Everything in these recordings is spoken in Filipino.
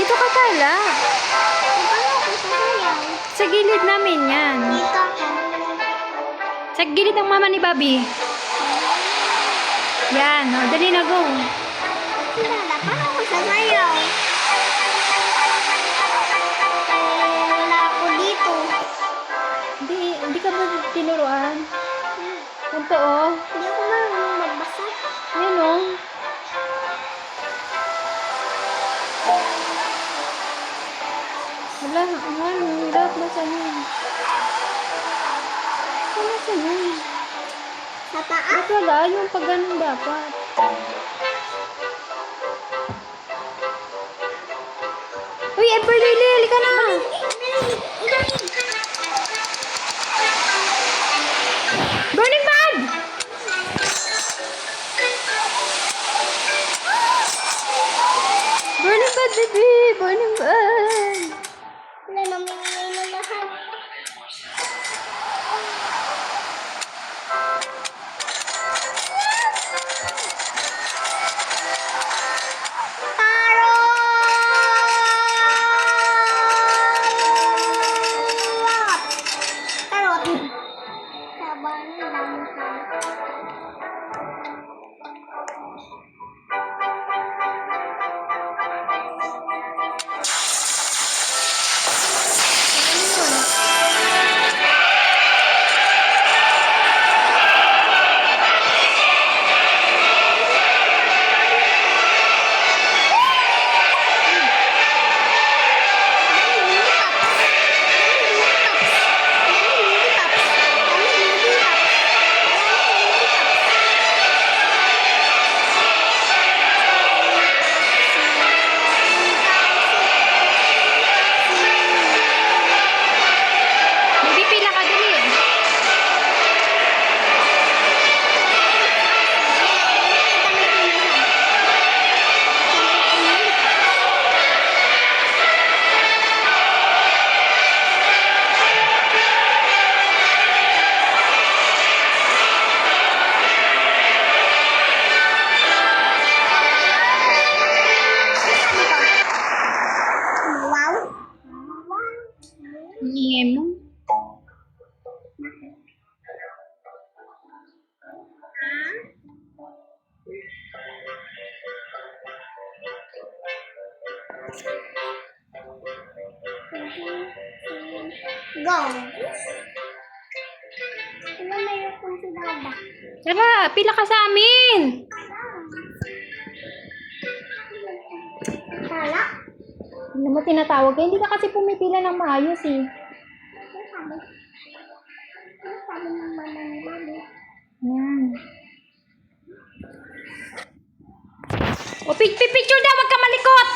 Dito ka tala. Paano ako sasayaw? Sa gilid namin yan. Dito ako. Sa gilid ng mama ni Bobby. Yan, o. Dali na, go. Kilala, paano ako sasayaw? Wala ako dito. Hindi ka ba tinuruan? Ito, o. Hindi ako marunong magbasa. Yan, o. Wala, ang hirap na sa niyo. Wala sa niyo. Sa taas? Ba't wala? Yung pag ganun dapat. Uy, Everlily, halika na! Burning bad! Burning bad, baby! Burning bad! Wala namin na lahat. Karot! Sabahan ng dami ko. Baby, pila ka dali. Wow! Ang ingay mo. Go! Wala na yung kung sinaba. Tara, pila ka sa amin. Tala? Ano mo tinatawag? Hindi ka kasi pumipila ng maayos eh. Ano sabi? Ano sabi ng mama ni Mami? Yan. O, picture daw, wag ka malikot!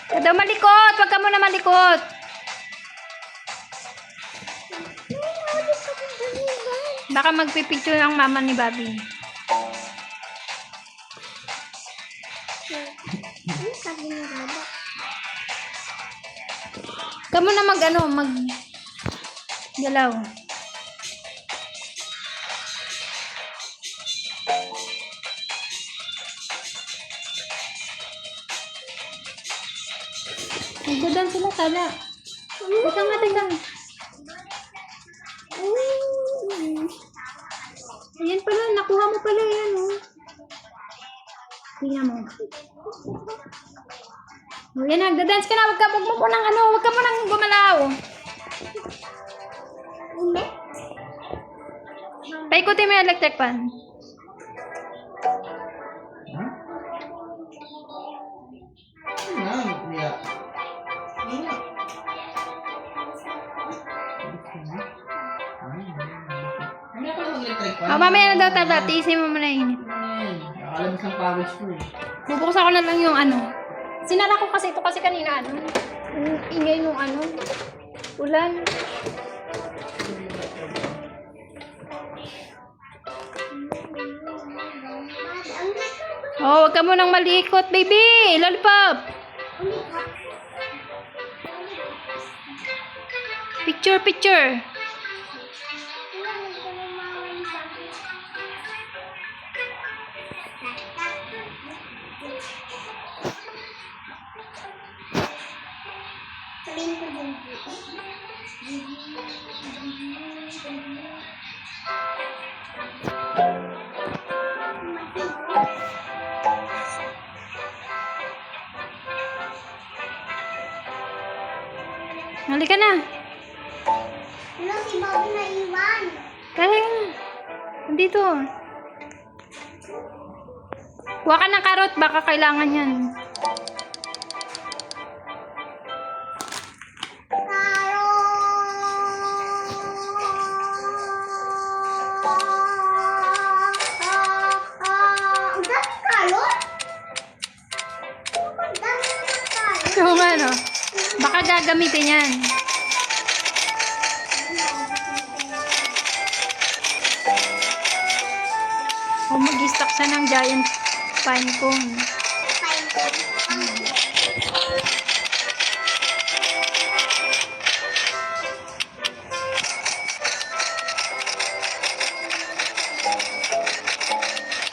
Wag daw malikot, wag ka muna malikot. Baka magpipicture ang mama ni Bobby. Ano sabi ni Baba? Ka muna mag galaw. Nagdadan sila tala. Teka nga, teka. Ayan pala, nakuha mo pala yan, oh. Tingnan mo. O, yan, nagdadance ka na. Wag mo nang wag ka mo nang gumalaw. Hindi. Paikutin mo yung electric fan. Mamaya na daw tala. Tiisin mo muna yung init. Nakalabas ang pawis ko eh. Bubuksan ko na lang yung Sinara ko kasi ito kasi kanina yung ingay nung ulan. Oh, wag ka munang malikot, baby. Lollipop. Picture. Halika na. Wala si Bobby na iwan. Kaya nandito. Kuha ka ng karot, baka kailangan yan. Ang daming kalot. Ang dami ng kalot. So, ano, baka gagamitin yan. O mag-stock siya ng giant pine cone.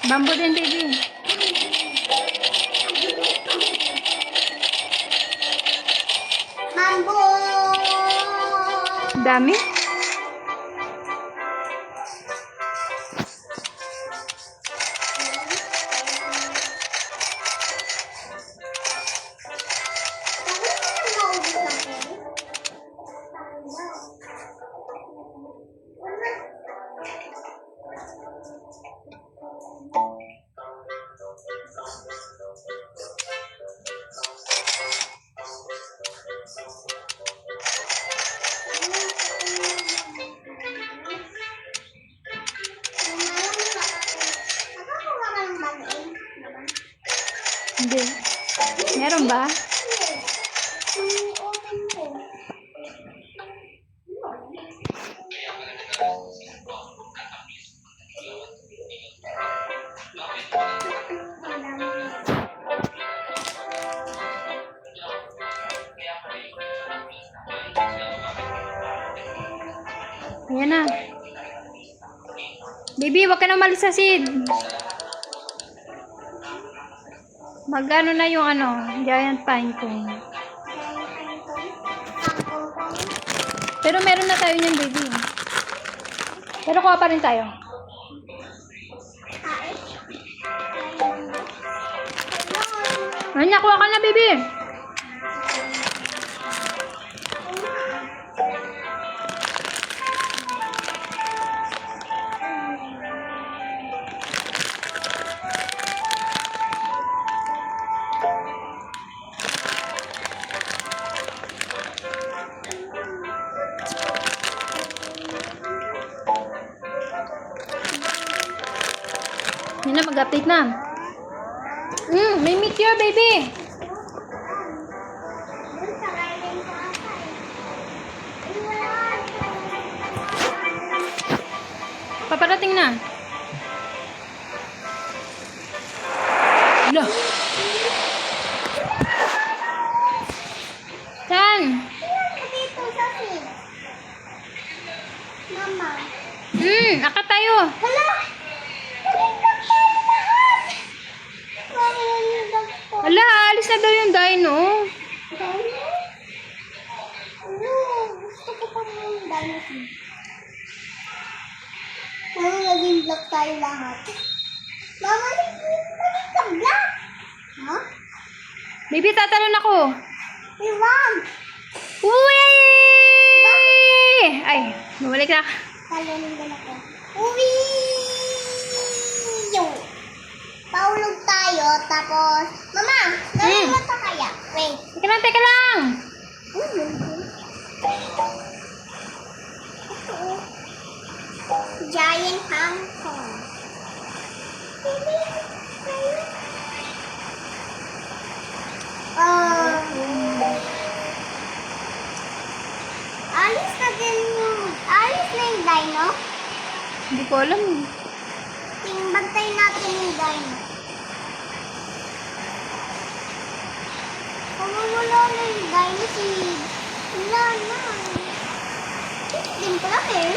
Bamboo din, baby. Mambo! Dami. Hindi. Meron ba? Ayan na. Baby, wag ka na umalis sa seed. Magano na yung giant pine cone. Pero meron na tayo niyan, baby. Pero kuha pa rin tayo. Ano, kuha ka na, baby. Yan na, mag-update na. May meteor, baby. Paparating na. Hala. Saan? Dito sa feed. Mama. Akat tayo. Hala! Nalindang tayo lahat! Nalindang po. Hala, alis na daw yung dino. Dino? Ano? Gusto ko pa yung dinosaur. Ano, naging black tayo lahat. Mama, naging ka black! Ha? Baby, tatalon ako. Iwan! Uwi! Ay, bumalik na. Talonin ko na ko. Uwi! Yo! Paulog tayo, tapos... Mama! Nalulot ka kaya? Wait. Teka lang. Giant pumpkin. Alis na din yung... Alis na yung dino. Hindi ko alam. Bantay natin yung dino. Kung wala na yung dino, wala na. Din pala eh.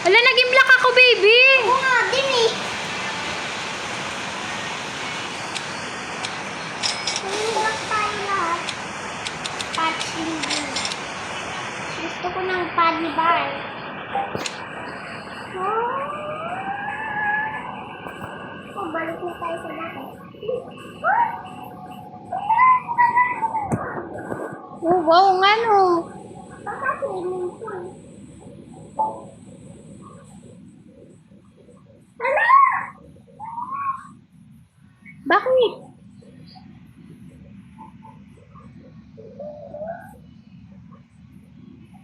Wala, naging black ako, baby. Oo nga din eh. Nalulak tayo lahat. Patch ng funny bar. Oh, balik na tayo sa dati. Oh, wow, nga no. Baka swimming pool. Hala! Bakit?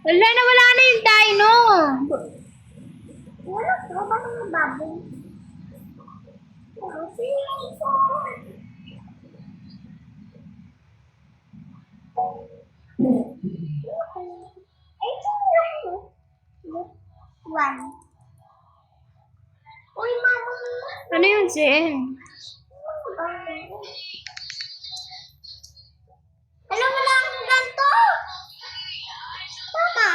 Wala na, wala na yung dino. Wala ko, baka mababoy. Oh, swimming pool. Ay, swimming pool. One. Uy, mama. Ano yun, Jen? Alam mo lang ang ganito? Tama.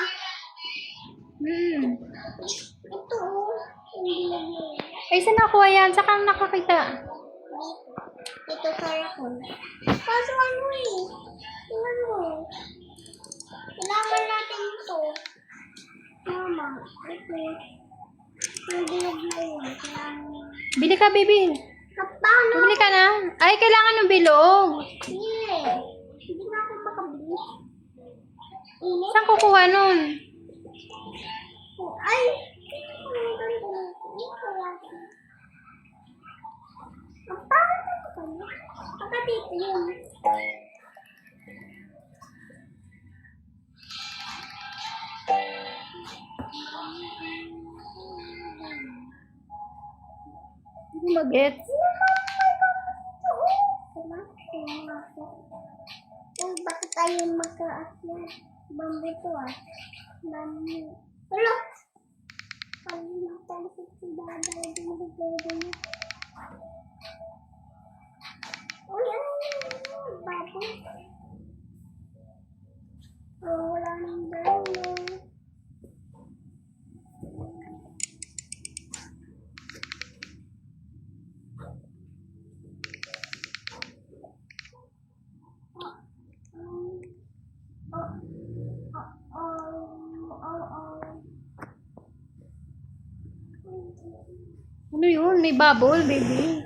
Ito. Ay, saan nakuha yan? Saan ka nakakita? Ito karapon. Kaso ano eh. Tingnan mo. Kailangan natin ito. Mama, ito. Ang bilog na yun. Bili ka, baby. Paano? Bili ka na. Ay, kailangan ng bilog. Yeah. Hindi na ako makabili. Init. Saan kukuha nun? Ay! Ang pangit na ito kanya. Baka dito yun. Hindi mag-get. Uy, bakit tayo magka-asya? Bambi to ah. Bambi. Hello! Kalimutan ko si Dada. Uy, ano yun? Baboy. Oh, wala nang dino. Ano yun? May bubble, baby.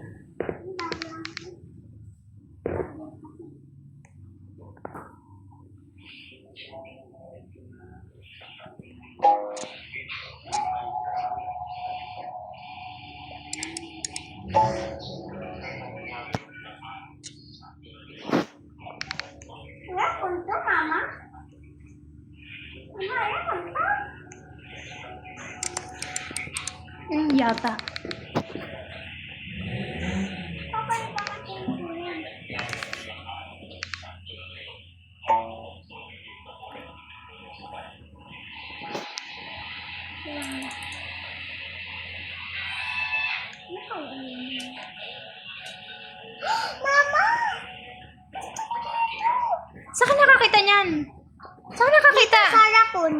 Wala punto, mama. Mama, wala punto. Yata. Papa, bakit yun? Mama! Saan ka nakakita niyan? Saan ka nakakita? Sa rapon.